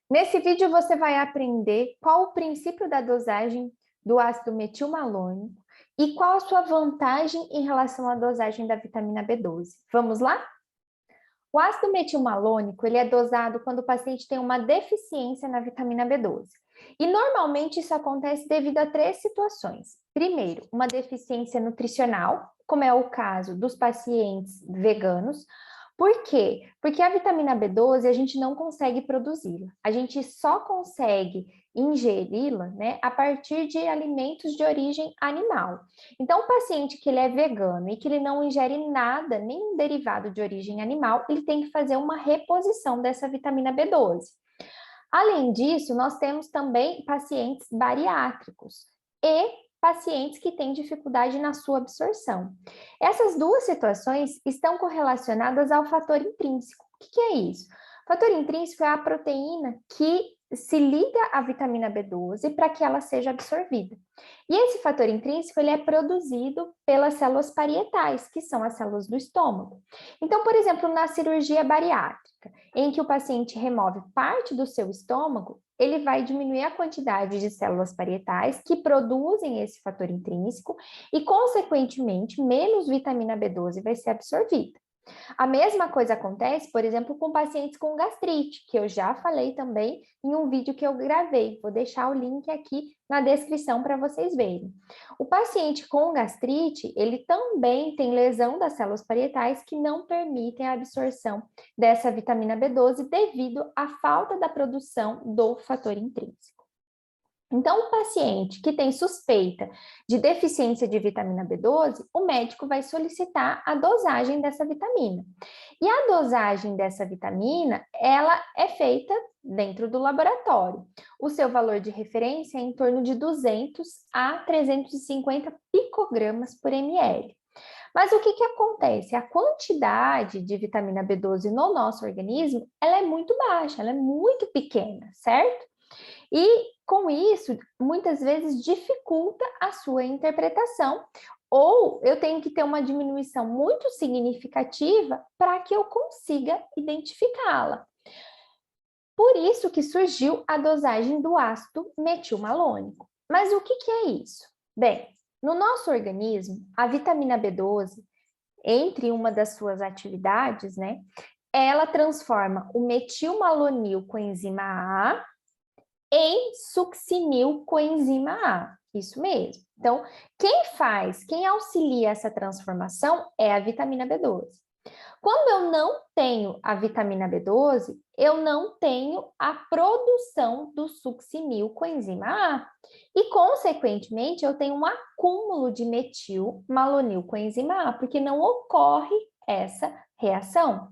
Nesse vídeo você vai aprender qual o princípio da dosagem do ácido metilmalônico e qual a sua vantagem em relação à dosagem da vitamina B12. Vamos lá? O ácido metilmalônico ele é dosado quando o paciente tem uma deficiência na vitamina B12. E normalmente isso acontece devido a três situações. Primeiro, uma deficiência nutricional, como é o caso dos pacientes veganos. Por quê? Porque a vitamina B12 a gente não consegue produzi-la. A gente só consegue ingeri-la, né, a partir de alimentos de origem animal. Então, o paciente que ele é vegano e que ele não ingere nada, nenhum derivado de origem animal, ele tem que fazer uma reposição dessa vitamina B12. Além disso, nós temos também pacientes bariátricos e pacientes que têm dificuldade na sua absorção. Essas duas situações estão correlacionadas ao fator intrínseco. O que é isso? O fator intrínseco é a proteína que se liga à vitamina B12 para que ela seja absorvida. E esse fator intrínseco ele é produzido pelas células parietais, que são as células do estômago. Então, por exemplo, na cirurgia bariátrica, em que o paciente remove parte do seu estômago, ele vai diminuir a quantidade de células parietais que produzem esse fator intrínseco e, consequentemente, menos vitamina B12 vai ser absorvida. A mesma coisa acontece, por exemplo, com pacientes com gastrite, que eu já falei também em um vídeo que eu gravei. Vou deixar o link aqui na descrição para vocês verem. O paciente com gastrite, ele também tem lesão das células parietais que não permitem a absorção dessa vitamina B12 devido à falta da produção do fator intrínseco. Então, o paciente que tem suspeita de deficiência de vitamina B12, o médico vai solicitar a dosagem dessa vitamina. E a dosagem dessa vitamina, ela é feita dentro do laboratório. O seu valor de referência é em torno de 200 a 350 picogramas por ml. Mas o que acontece? A quantidade de vitamina B12 no nosso organismo, ela é muito baixa, ela é muito pequena, certo? E com isso, muitas vezes dificulta a sua interpretação, ou eu tenho que ter uma diminuição muito significativa para que eu consiga identificá-la. Por isso que surgiu a dosagem do ácido metilmalônico. Mas o que é isso? Bem, no nosso organismo, a vitamina B12, entre uma das suas atividades, né, ela transforma o metilmalonil coenzima A em succinil coenzima A. Isso mesmo. Então, quem auxilia essa transformação é a vitamina B12. Quando eu não tenho a vitamina B12, eu não tenho a produção do succinil coenzima A. E, consequentemente, eu tenho um acúmulo de metil malonil coenzima A, porque não ocorre essa reação.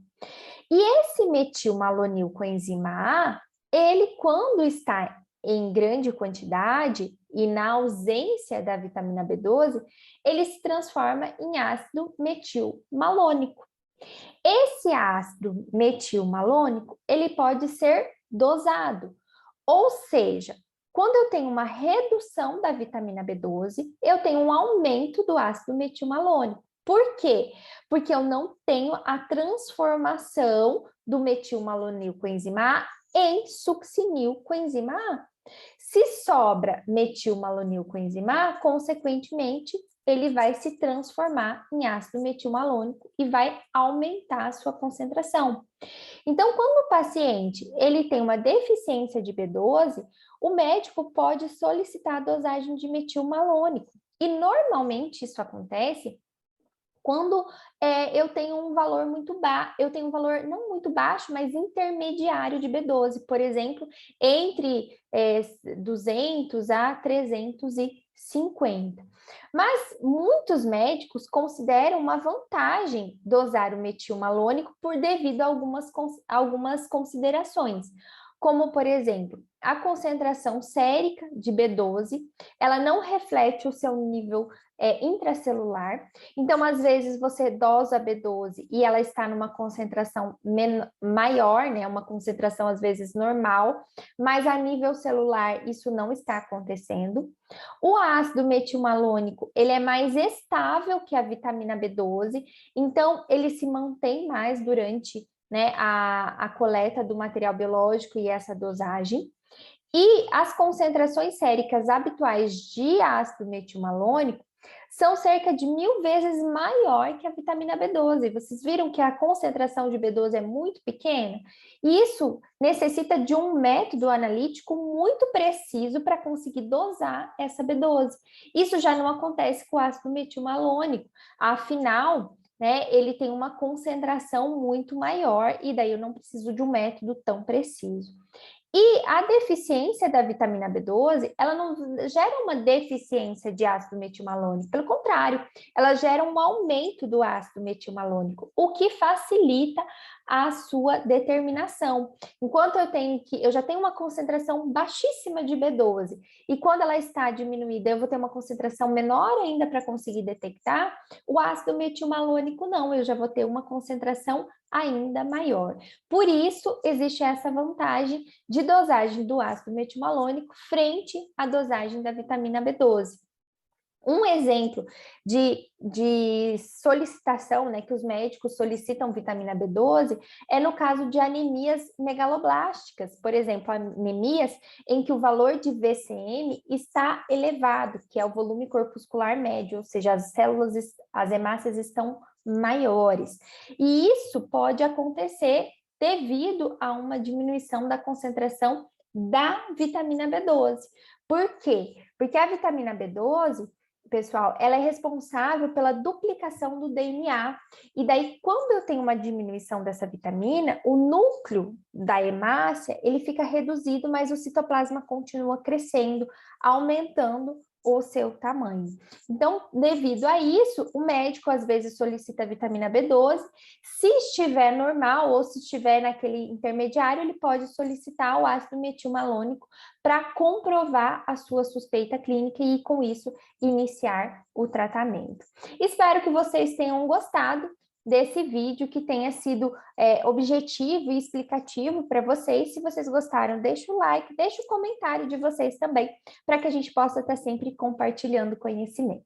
E esse metil malonil coenzima A, ele, quando está em grande quantidade e na ausência da vitamina B12, ele se transforma em ácido metilmalônico. Esse ácido metilmalônico, ele pode ser dosado, ou seja, quando eu tenho uma redução da vitamina B12, eu tenho um aumento do ácido metilmalônico. Por quê? Porque eu não tenho a transformação do metilmalonil coenzima A em succinil coenzima A. Se sobra metilmalonil coenzima A, consequentemente, ele vai se transformar em ácido metilmalônico e vai aumentar a sua concentração. Então, quando o paciente ele tem uma deficiência de B12, o médico pode solicitar a dosagem de metilmalônico. E normalmente isso acontece quando eu tenho um valor muito baixo, eu tenho um valor não muito baixo, mas intermediário de B12, por exemplo, entre 200 a 350. Mas muitos médicos consideram uma vantagem dosar o metilmalônico por devido a algumas considerações, como, por exemplo, a concentração sérica de B12, ela não reflete o seu nível intracelular. Então, às vezes, você dosa B12 e ela está numa concentração maior, né? Uma concentração, às vezes, normal, mas a nível celular isso não está acontecendo. O ácido metilmalônico, ele é mais estável que a vitamina B12, então ele se mantém mais durante né, a coleta do material biológico e essa dosagem. E as concentrações séricas habituais de ácido metilmalônico são cerca de 1000 vezes maior que a vitamina B12. Vocês viram que a concentração de B12 é muito pequena? E isso necessita de um método analítico muito preciso para conseguir dosar essa B12. Isso já não acontece com o ácido metilmalônico. Afinal, né, ele tem uma concentração muito maior e daí eu não preciso de um método tão preciso. E a deficiência da vitamina B12, ela não gera uma deficiência de ácido metilmalônico, pelo contrário, ela gera um aumento do ácido metilmalônico, o que facilita a sua determinação. Enquanto eu já tenho uma concentração baixíssima de B12, e quando ela está diminuída, eu vou ter uma concentração menor ainda para conseguir detectar, o ácido metilmalônico não, eu já vou ter uma concentração ainda maior. Por isso, existe essa vantagem de dosagem do ácido metilmalônico frente à dosagem da vitamina B12. Um exemplo de solicitação, né, que os médicos solicitam vitamina B12, é no caso de anemias megaloblásticas, por exemplo, anemias em que o valor de VCM está elevado, que é o volume corpuscular médio, ou seja, as células, as hemácias estão maiores. E isso pode acontecer devido a uma diminuição da concentração da vitamina B12. Por quê? Porque a vitamina B12, pessoal, ela é responsável pela duplicação do DNA. E daí, quando eu tenho uma diminuição dessa vitamina, o núcleo da hemácia, ele fica reduzido, mas o citoplasma continua crescendo, aumentando o seu tamanho. Então, devido a isso, o médico às vezes solicita a vitamina B12. Se estiver normal ou se estiver naquele intermediário, ele pode solicitar o ácido metilmalônico para comprovar a sua suspeita clínica e, com isso, iniciar o tratamento. Espero que vocês tenham gostado desse vídeo, que tenha sido objetivo e explicativo para vocês. Se vocês gostaram, deixa o like, deixa o comentário de vocês também, para que a gente possa estar sempre compartilhando conhecimento.